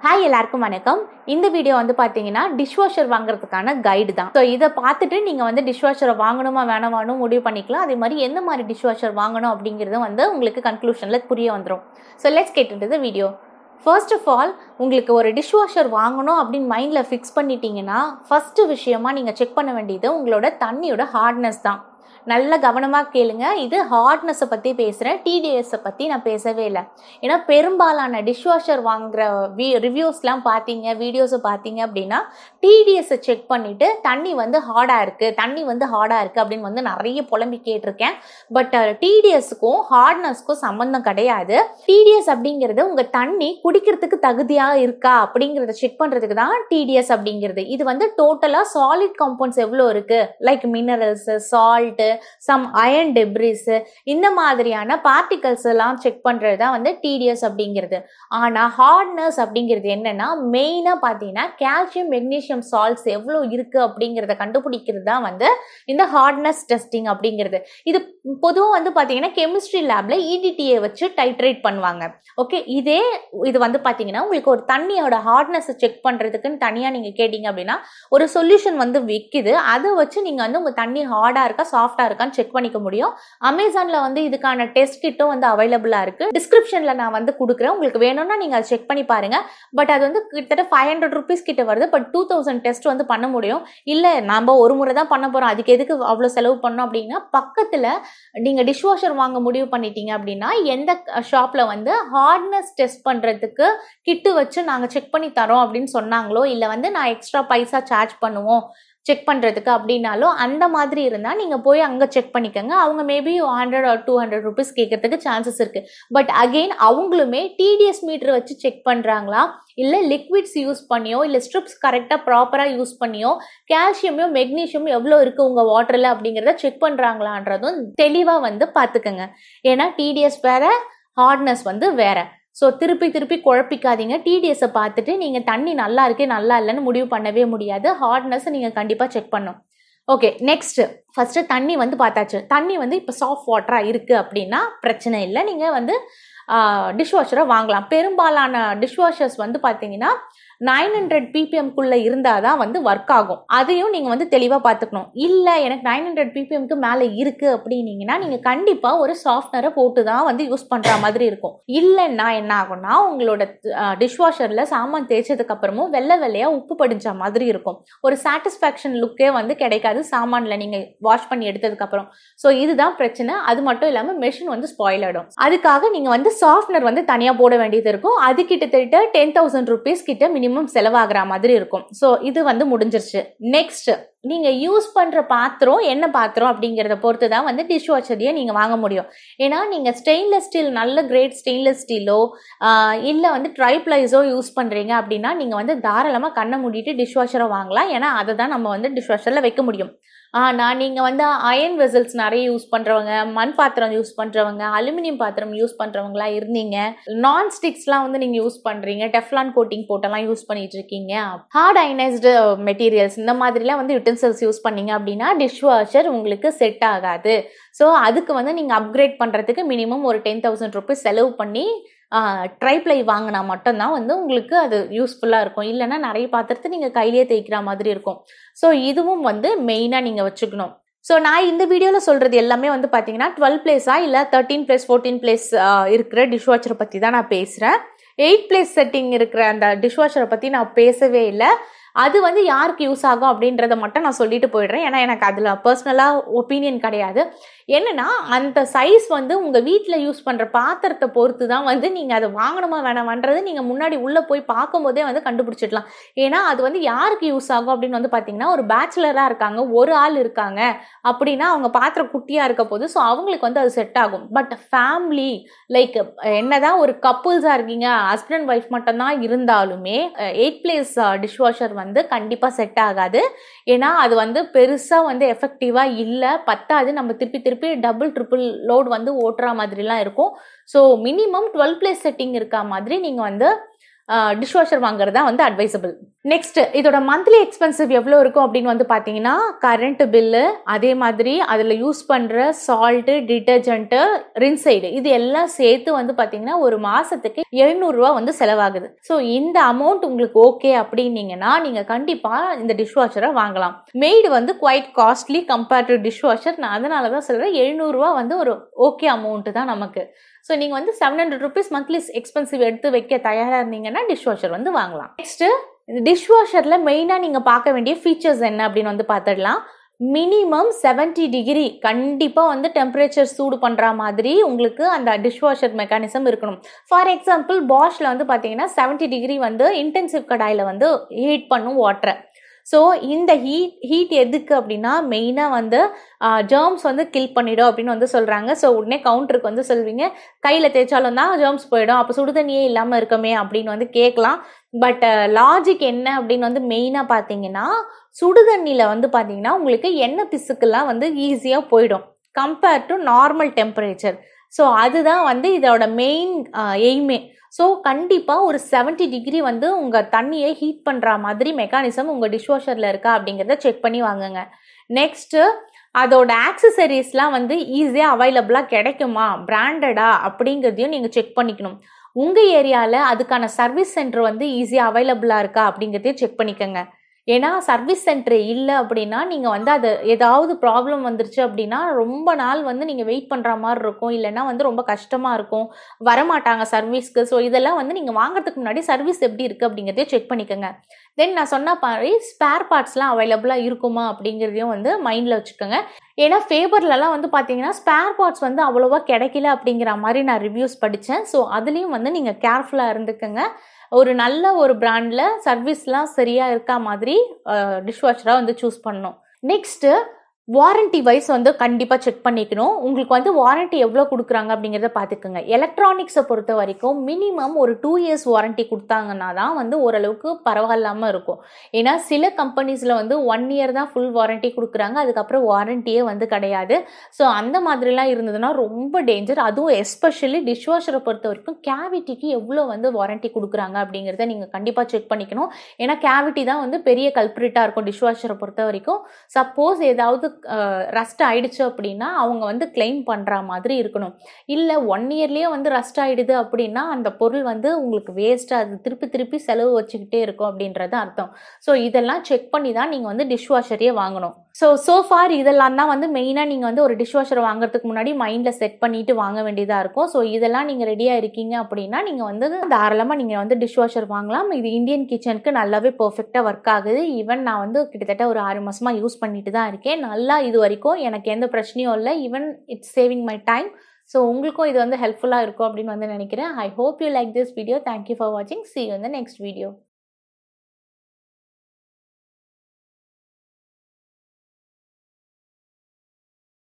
Hi எல்லாருக்கும் வணக்கம். இந்த வீடியோ வந்து பார்த்தீங்கன்னா டிஷ்வாஷர் வாங்குறதுக்கான கைடு தான். ஸோ இதை பார்த்துட்டு நீங்கள் வந்து டிஷ்வாஷரை வாங்கணுமா வேணாமான்னு முடிவு பண்ணிக்கலாம். அதே மாதிரி எந்த மாதிரி டிஷ்வாஷர் வாங்கணும் அப்படிங்கிறதும் வந்து உங்களுக்கு கன்க்ளூஷனில் புரிய வந்துடும். So let's get into the video. First of all, உங்களுக்கு ஒரு டிஷ்வாஷர் வாங்கணும் அப்படின்னு மைண்டில் ஃபிக்ஸ் பண்ணிட்டீங்கன்னா ஃபஸ்ட்டு விஷயமா நீங்கள் செக் பண்ண வேண்டியது உங்களோட தண்ணியோட ஹார்ட்னஸ் தான். நல்ல கவனமாக கேளுங்க. இது ஹார்ட்னஸை பற்றி பேசுகிறேன், டிடிஎஸை பற்றி நான் பேசவே இல்லை. ஏன்னா பெரும்பாலான டிஷ்வாஷர் வாங்குகிற ரிவ்யூஸ்லாம் பார்த்தீங்க, வீடியோஸை பார்த்தீங்க அப்படின்னா டிடிஎஸை செக் பண்ணிவிட்டு தண்ணி வந்து ஹார்டாக இருக்குது அப்படின்னு வந்து நிறைய புலம்பி கேட்டிருக்கேன். பட் டிடிஎஸ்க்கும் ஹார்ட்னஸ்க்கும் சம்மந்தம் கிடையாது. டிடிஎஸ் அப்படிங்கிறது உங்கள் தண்ணி குடிக்கிறதுக்கு தகுதியாக இருக்கா அப்படிங்கிறத செக் பண்ணுறதுக்கு தான் டிடிஎஸ் அப்படிங்கிறது. இது வந்து டோட்டலாக சாலிட் காம்பவுண்ட்ஸ் எவ்வளோ இருக்குது, like minerals, salt, some iron debris, இந்த மாதிரியான பார்ட்டிகல்ஸ் எல்லாம் செக் பண்றது தான் வந்து டிடிஎஸ் அப்படிங்கிறது. ஆனா ஹார்ட்னஸ் அப்படிங்கிறது என்னன்னா, மெயினா பாத்தீங்கன்னா கால்சியம் மெக்னீசியம் சால்ட்ஸ் எவ்வளவு இருக்கு அப்படிங்கிறத கண்டுபிடிக்கிறது தான் வந்து இந்த ஹார்ட்னஸ் டெஸ்டிங் அப்படிங்கிறது. இது பொதுவாக வந்து பாத்தீங்கன்னா கெமிஸ்ட்ரி லேப்ல இடிடிஏ வச்சு டைட்ரேட் பண்ணுவாங்க. ஓகே, இது வந்து பாத்தீங்கன்னா உங்களுக்கு ஒரு தண்ணியோட ஹார்ட்னஸ் செக் பண்றதுக்குன்னு தனியா நீங்க கேட்டீங்க அப்படின்னா ஒரு சொல்யூஷன் வந்து விற்குது. அதை வச்சு நீங்க வந்து உங்க தண்ணி ஹார்டா இருக்கா சாஃப்டா இருக்கான்னு செக் பண்ணிக்க முடியும். அமேசான்ல வந்து இதுக்கான டெஸ்ட் கிட்டும் வந்து அவைலபிளா இருக்கு. டிஸ்கிரிப்ஷன்ல நான் வந்து கொடுக்குறேன், உங்களுக்கு வேணும்னா நீங்க அதை செக் பண்ணி பாருங்க. பட் அது வந்து கிட்டத்தட்ட 500 rupees கிட்ட வருது. பட் 2000 டெஸ்ட் வந்து பண்ண முடியும். இல்ல நம்ம ஒரு முறை தான் பண்ண போறோம், அதுக்கு எதுக்கு அவ்வளவு செலவு பண்ணோம் அப்படின்னா, பக்கத்துல நீங்க டிஷ்வாஷர் வாங்க முடிவு பண்ணிட்டீங்க அப்படின்னா எந்த ஷாப்ல வந்து ஹார்ட்னஸ் டெஸ்ட் பண்றதுக்கு கிட்டு வச்சு நாங்க செக் பண்ணி தரோம் அப்படின்னு சொன்னாங்களோ, இல்ல வந்து நான் எக்ஸ்ட்ரா பைசா சார்ஜ் பண்ணுவோம் செக் பண்ணுறதுக்கு அப்படின்னாலும், அந்த மாதிரி இருந்தால் நீங்கள் போய் அங்கே செக் பண்ணிக்கோங்க. அவங்க மேபி 100 or 200 rupees கேட்கறதுக்கு சான்சஸ் இருக்குது. பட் அகெயின் அவங்களுமே டிடிஎஸ் மீட்டர் வச்சு செக் பண்ணுறாங்களா, இல்லை லிக்விட்ஸ் யூஸ் பண்ணியோ, இல்லை ஸ்ட்ரிப்ஸ் கரெக்டாக ப்ராப்பராக யூஸ் பண்ணியோ கால்சியமோ மெக்னீஷியம் எவ்வளோ இருக்குது உங்கள் வாட்டரில் அப்படிங்கிறத செக் பண்ணுறாங்களான்றதும் தெளிவாக வந்து பார்த்துக்கோங்க. ஏன்னா டிடிஎஸ் வேறு, ஹார்ட்னஸ் வந்து வேறு. ஸோ திருப்பி குழப்பிக்காதீங்க. டிடிஎஸை பார்த்துட்டு நீங்கள் தண்ணி நல்லா இருக்கு நல்லா இல்லைன்னு முடிவு பண்ணவே முடியாது. ஹார்ட்னஸ் நீங்கள் கண்டிப்பாக செக் பண்ணணும். ஓகே, நெக்ஸ்ட் ஃபஸ்ட்டு தண்ணி வந்து பார்த்தாச்சு. தண்ணி வந்து இப்போ சாஃப்ட் வாட்டராக இருக்குது அப்படின்னா பிரச்சனை இல்லை, நீங்கள் வந்து டிஷ்வாஷரை வாங்கலாம். பெரும்பாலான டிஷ்வாஷர்ஸ் வந்து பார்த்தீங்கன்னா 900 ppmக்குள்ளே இருந்தால் தான் வந்து ஒர்க் ஆகும். அதையும் நீங்கள் வந்து தெளிவாக பார்த்துக்கணும். இல்லை எனக்கு 900 ppmக்கு மேலே இருக்குது அப்படின்னீங்கன்னா நீங்கள் கண்டிப்பாக ஒரு சாஃப்ட்னரை போட்டு தான் வந்து யூஸ் பண்ணுற மாதிரி இருக்கும். இல்லைன்னா என்ன ஆகும்னா, உங்களோட டிஷ்வாஷரில் சாமான் தேய்ச்சதுக்கு அப்புறமும் வெள்ளையாக உப்பு படிஞ்ச மாதிரி இருக்கும். ஒரு சாட்டிஸ்ஃபேக்ஷன் லுக்கே வந்து கிடைக்காது சாமானில் நீங்கள் வாஷ் பண்ணி எடுத்ததுக்கப்புறம். ஸோ இதுதான் பிரச்சனை. அது மட்டும் இல்லாமல் மெஷின் வந்து ஸ்பாயில் ஆகிடும். அதுக்காக நீங்கள் வந்து சாஃப்ட்னர் வந்து தனியாக போட வேண்டியது இருக்கும். அது கிட்டத்தட்ட 10,000 rupees கிட்ட மினிமம் செலவாகிற மாதிரி இருக்கும். ஸோ இது வந்து முடிஞ்சிருச்சு. நெக்ஸ்ட், நீங்க யூஸ் பண்ற பாத்திரம் என்ன பாத்திரம் அப்படிங்கிறத பொறுத்து தான் வந்து டிஷ் வாஷரையே நீங்க வாங்க முடியும். ஏன்னா நீங்க ஸ்டெயின்லெஸ் ஸ்டீல், நல்ல கிரேட் ஸ்டெயின்லெஸ் ஸ்டீலோ இல்லை வந்து ட்ரைப்ளைஸோ யூஸ் பண்றீங்க அப்படின்னா நீங்க வந்து தாராளமாக கண்ணை மூடிட்டு டிஷ் வாஷரை வாங்கலாம். ஏன்னா அதை தான் நம்ம வந்து டிஷ் வாஷரில் வைக்க முடியும். ஆனால் நீங்கள் வந்து அயன் வெசல்ஸ் நிறைய யூஸ் பண்ணுறவங்க, மண் பாத்திரம் யூஸ் பண்ணுறவங்க, அலுமினியம் பாத்திரம் யூஸ் பண்ணுறவங்களா இருந்தீங்க, நான்ஸ்டிக்ஸ்லாம் வந்து நீங்கள் யூஸ் பண்ணுறீங்க, டெஃப்லான் கோட்டிங் போட்டெல்லாம் யூஸ் பண்ணிட்டு இருக்கீங்க, ஹார்ட் அயனைஸ்டு மெட்டீரியல்ஸ் இந்த மாதிரிலாம் வந்து யூட்டென்சில்ஸ் யூஸ் பண்ணீங்க அப்படின்னா டிஷ் வாஷர் உங்களுக்கு செட் ஆகாது. ஸோ அதுக்கு வந்து நீங்கள் அப்கிரேட் பண்ணுறதுக்கு மினிமம் ஒரு 10,000 rupees செலவு பண்ணி ட்ரைப்ளை வாங்கினா மட்டும்தான் வந்து உங்களுக்கு அது யூஸ்ஃபுல்லாக இருக்கும். இல்லைன்னா நிறைய பாத்திரத்தை நீங்கள் கையிலேயே தேய்க்கிற மாதிரி இருக்கும். ஸோ இதுவும் வந்து மெயினாக நீங்கள் வச்சுக்கணும். ஸோ நான் இந்த வீடியோவில் சொல்கிறது எல்லாமே வந்து பார்த்தீங்கன்னா 12 பிளேஸா இல்லை 13 பிளேஸ் 14 பிளேஸ் இருக்கிற டிஷ்வாஷரை பற்றி தான் நான் பேசுகிறேன். 8 பிளேஸ் செட்டிங் இருக்கிற அந்த டிஷ்வாஷரை பற்றி நான் பேசவே இல்லை. அது வந்து யாருக்கு யூஸ் ஆகும் அப்படின்றத மட்டும் நான் சொல்லிட்டு போயிடுறேன். ஏன்னா எனக்கு அதில் பர்சனலாக ஒப்பீனியன் கிடையாது. என்னன்னா அந்த சைஸ் வந்து உங்கள் வீட்டில் யூஸ் பண்ணுற பாத்திரத்தை பொறுத்து தான் வந்து நீங்கள் அதை வாங்கணுமா வேணாமான்றது நீங்கள் முன்னாடி உள்ளே போய் பார்க்கும்போதே வந்து கண்டுபிடிச்சிடலாம். ஏன்னா அது வந்து யாருக்கு யூஸ் ஆகும் அப்படின்னு வந்து பார்த்தீங்கன்னா, ஒரு பேச்சுலராக இருக்காங்க, ஒரு ஆள் இருக்காங்க அப்படின்னா அவங்க பாத்திரம் குட்டியாக இருக்க போது ஸோ அவங்களுக்கு வந்து அது செட் ஆகும். பட் ஃபேமிலி, லைக் என்னதான் ஒரு கப்புள்ஸாக இருக்கீங்க, ஹஸ்பண்ட் அண்ட் ஒய்ஃப் மட்டும்தான் இருந்தாலுமே 8 பிளேஸ் டிஷ்வாஷர் வந்து கண்டிப்பாக செட் ஆகாது. ஏன்னா அது வந்து பெருசாக வந்து எஃபெக்டிவாக இல்லை, பத்தாது. நம்ம திருப்பி டபுள் ட்ரிபிள் லோட் வந்து ஓட்டுற மாதிரிலாம் இருக்கும். ஸோ மினிமம் 12 பிளேஸ் செட்டிங் இருக்க மாதிரி நீங்கள் வந்து டிஷ்வாஷர் வாங்குறது தான் வந்து அட்வைசபிள். நெக்ஸ்ட் இதோட மந்த்லி எக்ஸ்பென்சிவ் எவ்வளோ இருக்கும் அப்படின்னு வந்து பார்த்தீங்கன்னா கரண்ட் பில்லு, அதே மாதிரி அதில் யூஸ் பண்ணுற சால்ட்டு, டிட்டர்ஜென்ட்டு, ரின்சைடு இது எல்லாம் சேர்த்து வந்து பார்த்தீங்கன்னா ஒரு மாதத்துக்கு 700 ரூபா வந்து செலவாகுது. ஸோ இந்த அமௌண்ட் உங்களுக்கு ஓகே அப்படின்னீங்கன்னா நீங்கள் கண்டிப்பாக இந்த டிஷ்வாஷரை வாங்கலாம். மெய்டு வந்து quite costly compared to dishwasher. நான் அதனால தான் சொல்கிறேன் 700 ரூபா வந்து ஒரு ஓகே அமௌண்ட்டு தான் நமக்கு. ஸோ நீங்கள் வந்து 700 rupees மந்த்லி எக்ஸ்பென்சிவ் எடுத்து வைக்க தயாராக இருந்தீங்கன்னா டிஷ்வாஷர் வந்து வாங்கலாம். நெக்ஸ்ட்டு டிஷ்வாஷரில் மெயினாக நீங்கள் பார்க்க வேண்டிய ஃபீச்சர்ஸ் என்ன அப்படின்னு வந்து பார்த்துடலாம். மினிமம் 70 டிகிரி கண்டிப்பாக வந்து டெம்பரேச்சர் சூடு பண்ணுற மாதிரி உங்களுக்கு அந்த டிஷ்வாஷர் மெக்கானிசம் இருக்கணும். ஃபார் எக்ஸாம்பிள் பாஷ்ல வந்து பார்த்தீங்கன்னா 70 டிகிரி வந்து இன்டென்சிவ் கடாயில் வந்து ஹீட் பண்ணும் வாட்டரை. ஸோ இந்த ஹீட் எதுக்கு அப்படின்னா மெயினாக வந்து ஜெர்ம்ஸ் வந்து கில் பண்ணிடும் அப்படின்னு வந்து சொல்கிறாங்க. ஸோ உடனே கவுண்டருக்கு வந்து சொல்வீங்க கையில் தேய்ச்சாலும் தான் ஜெர்ம்ஸ் போயிடும், அப்போ சுடுதண்ணியே இல்லாமல் இருக்கமே அப்படின்னு வந்து கேட்கலாம். பட் லாஜிக் என்ன அப்படின்னு வந்து மெயினாக பார்த்தீங்கன்னா சுடுதண்ணியில் வந்து பார்த்தீங்கன்னா உங்களுக்கு எண்ணெய் பிசுக்கெல்லாம் வந்து ஈஸியாக போயிடும் compared to normal temperature. So அதுதான் வந்து இதோட மெயின் எய்மே. ஸோ கண்டிப்பாக ஒரு 70 டிகிரி வந்து உங்கள் தண்ணியை ஹீட் பண்ணுற மாதிரி மெக்கானிசம் உங்கள் டிஷ்வாஷரில் இருக்கா அப்படிங்கிறத செக் பண்ணி வாங்குங்க. நெக்ஸ்ட்டு அதோட ஆக்சசரிஸ்லாம் வந்து ஈஸியாக அவைலபிளாக கிடைக்குமா, பிராண்டடா அப்படிங்கிறதையும் நீங்கள் செக் பண்ணிக்கணும். உங்கள் ஏரியாவில் அதுக்கான சர்வீஸ் சென்டர் வந்து ஈஸியாக அவைலபிளாக இருக்கா அப்படிங்கிறதையும் செக் பண்ணிக்கோங்க. ஏன்னா சர்வீஸ் சென்டர் இல்லை அப்படின்னா நீங்கள் வந்து அது ஏதாவது ப்ராப்ளம் வந்துருச்சு அப்படின்னா ரொம்ப நாள் வந்து நீங்கள் வெயிட் பண்ணுற மாதிரி இருக்கும், இல்லைன்னா வந்து ரொம்ப கஷ்டமாக இருக்கும், வரமாட்டாங்க சர்வீஸ்க்கு. ஸோ இதெல்லாம் வந்து நீங்கள் வாங்குறதுக்கு முன்னாடி சர்வீஸ் எப்படி இருக்குது அப்படிங்கிறதையும் செக் பண்ணிக்கோங்க. தென் நான் சொன்ன மாதிரி ஸ்பேர் பார்ட்ஸ்லாம் அவைலபிளாக இருக்குமா அப்படிங்கிறதையும் வந்து மைண்டில் வச்சுக்கோங்க. ஏன்னா ஃபேபர்லலாம் வந்து பார்த்தீங்கன்னா ஸ்பேர் பார்ட்ஸ் வந்து அவ்வளோவா கிடைக்கல அப்படிங்கிற மாதிரி நான் ரிவ்யூஸ் படித்தேன். ஸோ அதுலேயும் வந்து நீங்கள் கேர்ஃபுல்லாக இருந்துக்கோங்க. ஒரு நல்ல ஒரு பிராண்டில் சர்வீஸ்லாம் சரியாக இருக்கா மாதிரி டிஷ்வாஷராக வந்து சூஸ் பண்ணணும். நெக்ஸ்ட்டு வாரண்டி வைஸ் வந்து கண்டிப்பாக செக் பண்ணிக்கணும். உங்களுக்கு வந்து வாரண்டி எவ்வளோ கொடுக்குறாங்க அப்படிங்கிறத பார்த்துக்கோங்க. எலக்ட்ரானிக்ஸை பொறுத்த வரைக்கும் மினிமம் ஒரு 2 years வாரண்டி கொடுத்தாங்கன்னா தான் வந்து ஓரளவுக்கு பரவாயில்லாமல் இருக்கும். ஏன்னா சில கம்பெனிஸில் வந்து 1 year தான் ஃபுல் வாரண்டி கொடுக்குறாங்க, அதுக்கப்புறம் வாரண்டியே வந்து கிடையாது. ஸோ அந்த மாதிரிலாம் இருந்ததுன்னா ரொம்ப டேஞ்சர். அதுவும் எஸ்பெஷலி டிஷ்வாஷரை பொறுத்த வரைக்கும் கேவிட்டிக்கு எவ்வளோ வந்து வாரண்டி கொடுக்குறாங்க அப்படிங்கிறத நீங்கள் கண்டிப்பாக செக் பண்ணிக்கணும். ஏன்னா கேவிட்டி தான் வந்து பெரிய கல்ப்ரிட்டாக இருக்கும் டிஷ்வாஷரை பொறுத்த வரைக்கும். சப்போஸ் ஏதாவது ரஸ்ட் ஆயிடுச்சு அப்படின்னா அவங்க வந்து கிளைம் பண்ணுற மாதிரி இருக்கணும். இல்லை 1 yearலேயே வந்து ரஸ்ட் ஆயிடுது அப்படின்னா அந்த பொருள் வந்து உங்களுக்கு வேஸ்ட்டாக அது திருப்பி திருப்பி செலவு வச்சுக்கிட்டே இருக்கும் அப்படின்றது அர்த்தம். ஸோ இதெல்லாம் செக் பண்ணி தான் நீங்கள் வந்து டிஷ்வாஷரையே வாங்கணும். ஸோ ஃபார் இதெல்லாம் தான் வந்து மெயினாக நீங்கள் வந்து ஒரு டிஷ்வாஷரை வாங்குறதுக்கு முன்னாடி மைண்டில் செட் பண்ணிட்டு வாங்க வேண்டியதாக இருக்கும். ஸோ இதெல்லாம் நீங்கள் ரெடியாக இருக்கீங்க அப்படின்னா நீங்கள் வந்து தாராளமாக நீங்கள் வந்து டிஷ்வாஷர் வாங்கலாம். இது இந்தியன் கிச்சனுக்கு நல்லாவே பர்ஃபெக்டாக ஒர்க் ஆகுது. ஈவன் நான் வந்து கிட்டத்தட்ட ஒரு 6 மாதமாக யூஸ் பண்ணிட்டு தான் இருக்கேன். நல்லா இது வரைக்கும் எனக்கு எந்த பிரச்சனையும் இல்லை. Even it's saving my time. So உங்களுக்கும் இது வந்து ஹெல்ப்ஃபுல்லாக இருக்கும் அப்படின்னு வந்து நினைக்கிறேன். I hope you like this video. Thank you for வாட்சிங். See you in the next video.